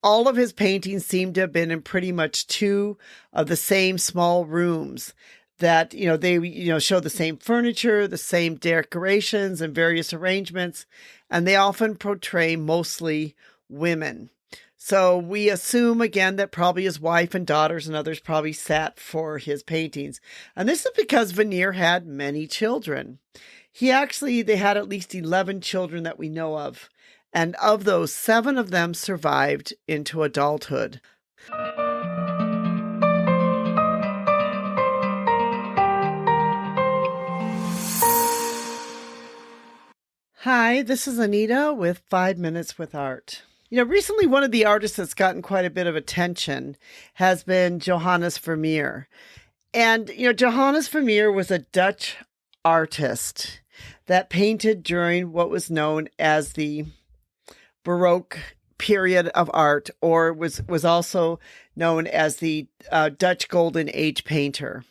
all of his paintings seem to have been in pretty much two of the same small rooms that, they, show the same furniture, the same decorations and various arrangements, and they often portray mostly women. So we assume again that probably his wife and daughters and others probably sat for his paintings. And this is because Vermeer had many children. They had at least 11 children that we know of. And of those, 7 of them survived into adulthood. Hi, this is Anita with 5 Minutes with Art. Recently one of the artists that's gotten quite a bit of attention has been Johannes Vermeer. And, Johannes Vermeer was a Dutch artist that painted during what was known as the Baroque period of art, or was also known as the Dutch Golden Age painter.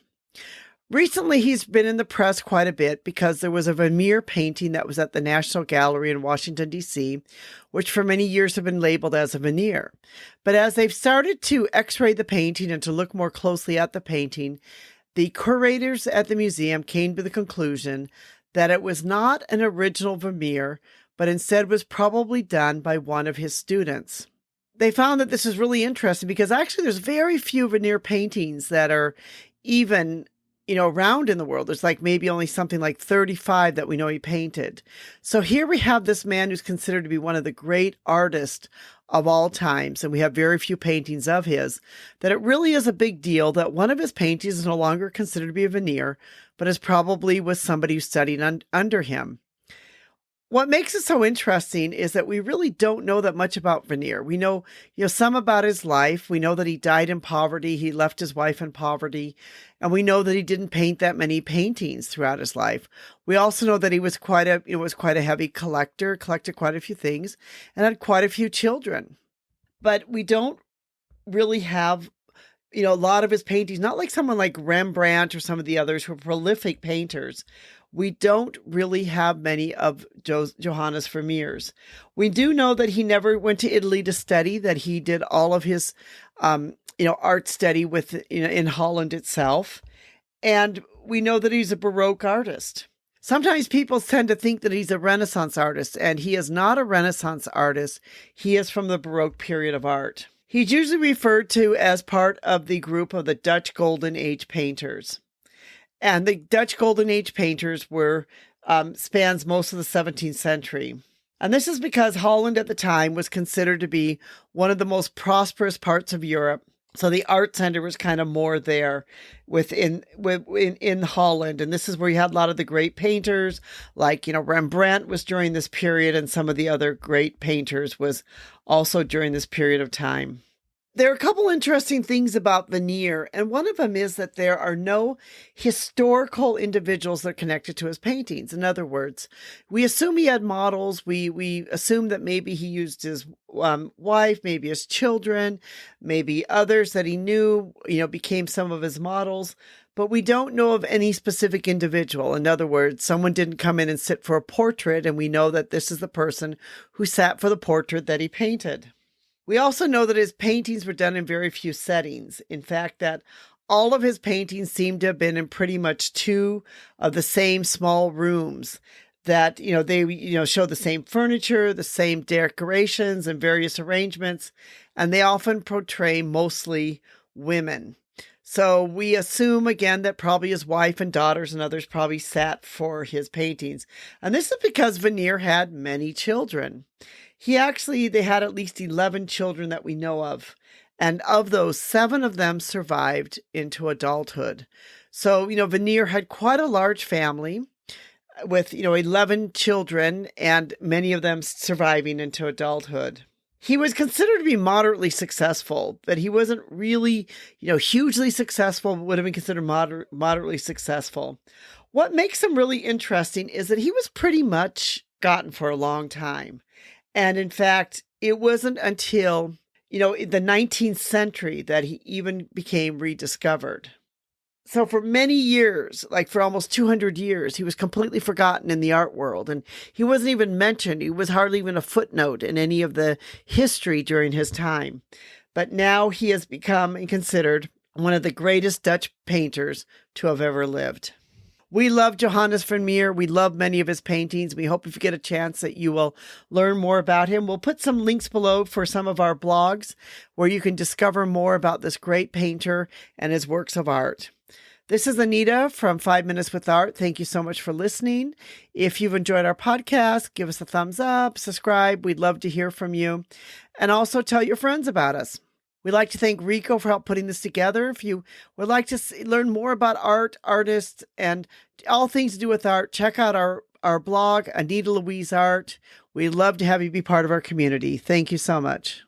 Recently, he's been in the press quite a bit because there was a Vermeer painting that was at the National Gallery in Washington, D.C., which for many years have been labeled as a veneer. But as they've started to x-ray the painting and to look more closely at the painting, the curators at the museum came to the conclusion that it was not an original Vermeer, but instead was probably done by one of his students. They found that this is really interesting because actually there's very few Vermeer paintings that are even around in the world. There's maybe only something like 35 that we know he painted. So here we have this man who's considered to be one of the great artists of all times, and we have very few paintings of his, that it really is a big deal that one of his paintings is no longer considered to be a veneer, but is probably with somebody who studied under him. What makes it so interesting is that we really don't know that much about Vermeer. We know, some about his life. We know that he died in poverty. He left his wife in poverty. And we know that he didn't paint that many paintings throughout his life. We also know that he was quite a heavy collector, collected quite a few things, and had quite a few children. But we don't really have a lot of his paintings, not like someone like Rembrandt or some of the others who are prolific painters. We don't really have many of Johannes Vermeer's. We do know that he never went to Italy to study, that he did all of his, art study in Holland itself. And we know that he's a Baroque artist. Sometimes people tend to think that he's a Renaissance artist, and he is not a Renaissance artist. He is from the Baroque period of art. He's usually referred to as part of the group of the Dutch Golden Age painters. And the Dutch Golden Age painters spans most of the 17th century. And this is because Holland at the time was considered to be one of the most prosperous parts of Europe. So the art center was kind of more there in Holland. And this is where you had a lot of the great painters, like, Rembrandt was during this period, and some of the other great painters was also during this period of time. There are a couple interesting things about Vermeer, and one of them is that there are no historical individuals that are connected to his paintings. In other words, we assume he had models. We assume that maybe he used his wife, maybe his children, maybe others that he knew, became some of his models. But we don't know of any specific individual. In other words, someone didn't come in and sit for a portrait, and we know that this is the person who sat for the portrait that he painted. We also know that his paintings were done in very few settings. In fact, that all of his paintings seem to have been in pretty much two of the same small rooms that, they, show the same furniture, the same decorations and various arrangements, and they often portray mostly women. So we assume again that probably his wife and daughters and others probably sat for his paintings. And this is because Vermeer had many children. They had at least 11 children that we know of. And of those, 7 of them survived into adulthood. So, Vermeer had quite a large family with, 11 children, and many of them surviving into adulthood. He was considered to be moderately successful, but he wasn't really, hugely successful, but would have been considered moderately successful. What makes him really interesting is that he was pretty much forgotten for a long time. And in fact, it wasn't until, the 19th century that he even became rediscovered. So for many years, like for almost 200 years, he was completely forgotten in the art world, and he wasn't even mentioned. He was hardly even a footnote in any of the history during his time. But now he has become and considered one of the greatest Dutch painters to have ever lived. We love Johannes Vermeer. We love many of his paintings. We hope if you get a chance that you will learn more about him. We'll put some links below for some of our blogs where you can discover more about this great painter and his works of art. This is Anita from 5 Minutes with Art. Thank you so much for listening. If you've enjoyed our podcast, give us a thumbs up, subscribe. We'd love to hear from you. And also tell your friends about us. We'd like to thank Rico for help putting this together. If you would like to learn more about art, artists, and all things to do with art, check out our blog, Anita Louise Art. We'd love to have you be part of our community. Thank you so much.